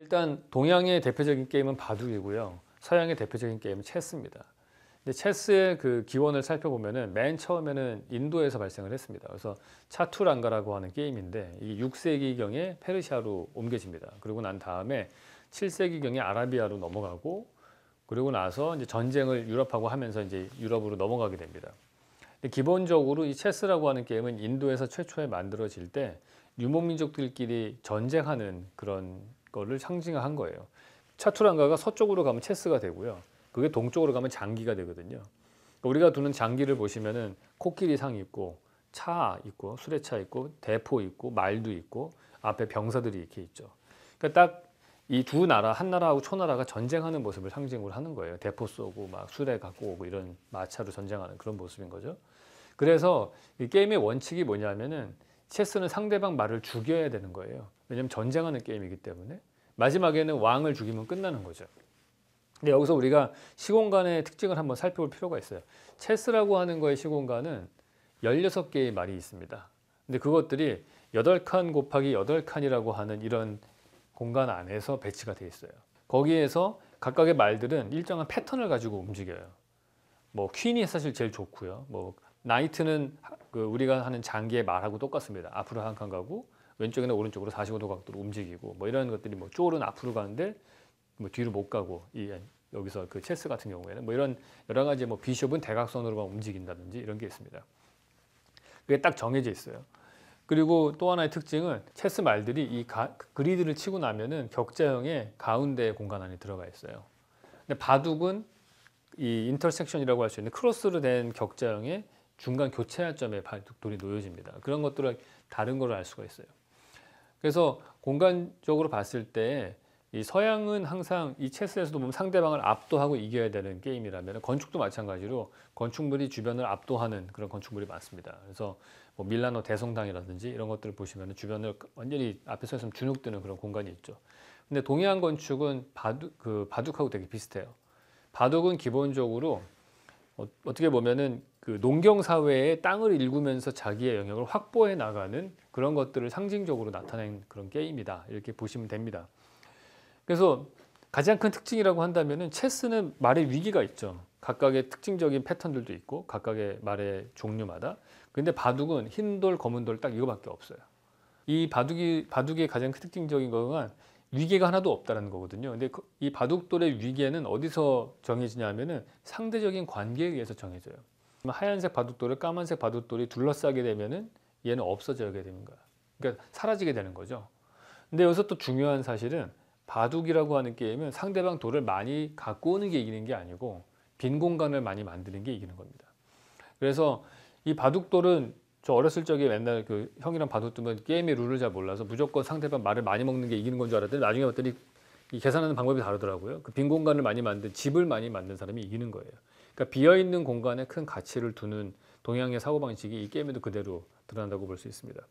일단 동양의 대표적인 게임은 바둑이고요. 서양의 대표적인 게임은 체스입니다. 근데 체스의 그 기원을 살펴보면은 맨 처음에는 인도에서 발생을 했습니다. 그래서 차투랑가라고 하는 게임인데 이게 6세기경에 페르시아로 옮겨집니다. 그리고 난 다음에 7세기경에 아라비아로 넘어가고 그리고 나서 이제 전쟁을 유럽하고 하면서 이제 유럽으로 넘어가게 됩니다. 근데 기본적으로 이 체스라고 하는 게임은 인도에서 최초에 만들어질 때 유목민족들끼리 전쟁하는 그런 거를 상징한 거예요. 차투랑가가 서쪽으로 가면 체스가 되고요. 그게 동쪽으로 가면 장기가 되거든요. 그러니까 우리가 두는 장기를 보시면은 코끼리 상 있고 차 있고 수레차 있고 대포 있고 말도 있고 앞에 병사들이 이렇게 있죠. 그러니까 딱 이 두 나라, 한 나라하고 초나라가 전쟁하는 모습을 상징으로 하는 거예요. 대포 쏘고 막 수레 갖고 오고 이런 마차로 전쟁하는 그런 모습인 거죠. 그래서 이 게임의 원칙이 뭐냐면은 체스는 상대방 말을 죽여야 되는 거예요. 왜냐하면 전쟁하는 게임이기 때문에 마지막에는 왕을 죽이면 끝나는 거죠. 근데 여기서 우리가 시공간의 특징을 한번 살펴볼 필요가 있어요. 체스라고 하는 거의 시공간은 16개의 말이 있습니다. 근데 그것들이 8칸 곱하기 8칸이라고 하는 이런 공간 안에서 배치가 되어 있어요. 거기에서 각각의 말들은 일정한 패턴을 가지고 움직여요. 뭐 퀸이 사실 제일 좋고요. 뭐 나이트는 그 우리가 하는 장기의 말하고 똑같습니다. 앞으로 한 칸 가고 왼쪽이나 오른쪽으로 45도 각도로 움직이고 뭐 이런 것들이 뭐 쫄은 앞으로 가는데 뭐 뒤로 못 가고 여기서 그 체스 같은 경우에는 뭐 이런 여러 가지 뭐 비숍은 대각선으로만 움직인다든지 이런 게 있습니다. 그게 딱 정해져 있어요. 그리고 또 하나의 특징은 체스 말들이 이 그리드를 치고 나면은 격자형의 가운데 공간 안에 들어가 있어요. 근데 바둑은 이 인터섹션이라고 할 수 있는 크로스로 된 격자형의 중간 교차점에 바둑돌이 놓여집니다. 그런 것들을 다른 걸로 알 수가 있어요. 그래서 공간적으로 봤을 때 이 서양은 항상 이 체스에서도 보면 상대방을 압도하고 이겨야 되는 게임이라면 건축도 마찬가지로 건축물이 주변을 압도하는 그런 건축물이 많습니다. 그래서 뭐 밀라노 대성당이라든지 이런 것들을 보시면 주변을 완전히 앞에 서 있으면 주눅드는 그런 공간이 있죠. 근데 동양 건축은 바둑하고 되게 비슷해요. 바둑은 기본적으로 어떻게 보면은 그 농경 사회의 땅을 일구면서 자기의 영역을 확보해 나가는 그런 것들을 상징적으로 나타낸 그런 게임이다. 이렇게 보시면 됩니다. 그래서 가장 큰 특징이라고 한다면은 체스는 말의 위기가 있죠. 각각의 특징적인 패턴들도 있고 각각의 말의 종류마다. 근데 바둑은 흰 돌, 검은 돌 딱 이거밖에 없어요. 이 바둑의 가장 큰 특징적인 거는 위계가 하나도 없다는 거거든요. 근데 이 바둑돌의 위계는 어디서 정해지냐면은 상대적인 관계에 의해서 정해져요. 하얀색 바둑돌을 까만색 바둑돌이 둘러싸게 되면은 얘는 없어지게 되는 거야. 그러니까 사라지게 되는 거죠. 근데 여기서 또 중요한 사실은 바둑이라고 하는 게임은 상대방 돌을 많이 갖고 오는 게 이기는 게 아니고 빈 공간을 많이 만드는 게 이기는 겁니다. 그래서 이 바둑돌은 저 어렸을 적에 맨날 그 형이랑 바둑 두면 게임의 룰을 잘 몰라서 무조건 상대방 말을 많이 먹는 게 이기는 건 줄 알았더니 나중에 봤더니 이 계산하는 방법이 다르더라고요. 그 빈 공간을 많이 만든 집을 많이 만든 사람이 이기는 거예요. 그러니까 비어 있는 공간에 큰 가치를 두는 동양의 사고 방식이 이 게임에도 그대로 드러난다고 볼 수 있습니다.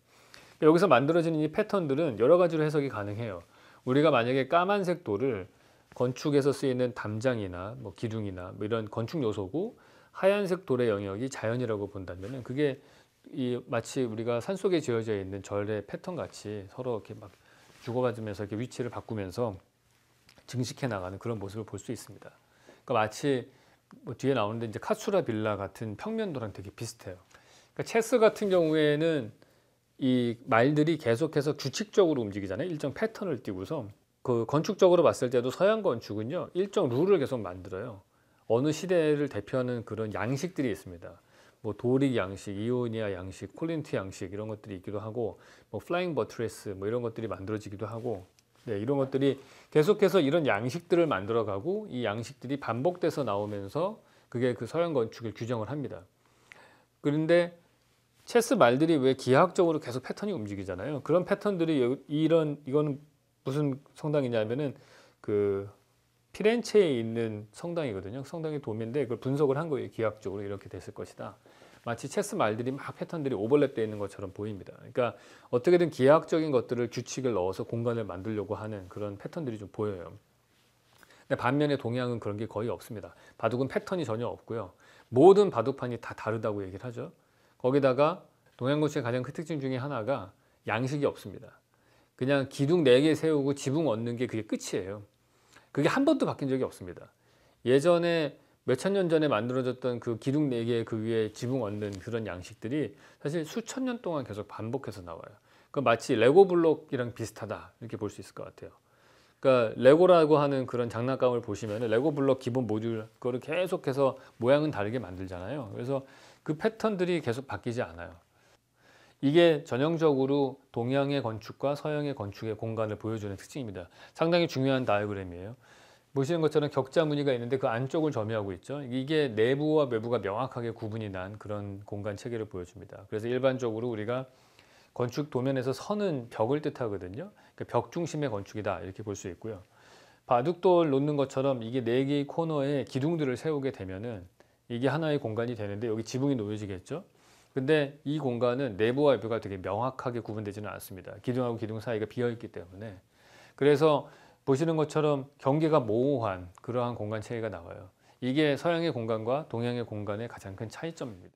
여기서 만들어지는 이 패턴들은 여러 가지로 해석이 가능해요. 우리가 만약에 까만색 돌을 건축에서 쓰이는 담장이나 뭐 기둥이나 뭐 이런 건축 요소고 하얀색 돌의 영역이 자연이라고 본다면은 그게 마치 우리가 산속에 지어져 있는 절의 패턴 같이 서로 이렇게 막 주고받으면서 이렇게 위치를 바꾸면서 증식해 나가는 그런 모습을 볼 수 있습니다. 그러니까 마치 뭐 뒤에 나오는데 이제 카츠라 빌라 같은 평면도랑 되게 비슷해요. 그러니까 체스 같은 경우에는 이 말들이 계속해서 규칙적으로 움직이잖아요. 일정 패턴을 띠고서 그 건축적으로 봤을 때도 서양 건축은요 일정 룰을 계속 만들어요. 어느 시대를 대표하는 그런 양식들이 있습니다. 뭐 도릭 양식, 이오니아 양식, 콜린트 양식 이런 것들이 있기도 하고 뭐 플라잉 버트레스 뭐 이런 것들이 만들어지기도 하고 네, 이런 것들이 계속해서 이런 양식들을 만들어가고 이 양식들이 반복돼서 나오면서 그게 그 서양 건축을 규정을 합니다. 그런데 체스 말들이 왜 기하학적으로 계속 패턴이 움직이잖아요. 그런 패턴들이 이거는 무슨 성당이냐면은 그 피렌체에 있는 성당이거든요. 성당의 도면인데 그걸 분석을 한 거예요. 기하학적으로 이렇게 됐을 것이다. 마치 체스 말들이 막 패턴들이 오버랩되어 있는 것처럼 보입니다. 그러니까 어떻게든 기하학적인 것들을 규칙을 넣어서 공간을 만들려고 하는 그런 패턴들이 좀 보여요. 근데 반면에 동양은 그런 게 거의 없습니다. 바둑은 패턴이 전혀 없고요. 모든 바둑판이 다 다르다고 얘기를 하죠. 거기다가 동양 건축의 가장 큰 특징 중에 하나가 양식이 없습니다. 그냥 기둥 4개 세우고 지붕 얹는 게 그게 끝이에요. 그게 한 번도 바뀐 적이 없습니다. 예전에 몇천 년 전에 만들어졌던 그 기둥 4개 그 위에 지붕 얹는 그런 양식들이 사실 수천 년 동안 계속 반복해서 나와요. 그 마치 레고 블록이랑 비슷하다 이렇게 볼 수 있을 것 같아요. 그러니까 레고라고 하는 그런 장난감을 보시면은 레고 블록 기본 모듈 그거를 계속해서 모양은 다르게 만들잖아요. 그래서 그 패턴들이 계속 바뀌지 않아요. 이게 전형적으로 동양의 건축과 서양의 건축의 공간을 보여주는 특징입니다. 상당히 중요한 다이어그램이에요. 보시는 것처럼 격자 무늬가 있는데 그 안쪽을 점유하고 있죠. 이게 내부와 외부가 명확하게 구분이 난 그런 공간 체계를 보여줍니다. 그래서 일반적으로 우리가 건축 도면에서 선은 벽을 뜻하거든요. 그러니까 벽 중심의 건축이다 이렇게 볼 수 있고요. 바둑돌 놓는 것처럼 이게 4개의 코너에 기둥들을 세우게 되면은 이게 하나의 공간이 되는데 여기 지붕이 놓여지겠죠. 근데 이 공간은 내부와 외부가 되게 명확하게 구분되지는 않습니다. 기둥하고 기둥 사이가 비어 있기 때문에. 그래서 보시는 것처럼 경계가 모호한 그러한 공간 체계가 나와요. 이게 서양의 공간과 동양의 공간의 가장 큰 차이점입니다.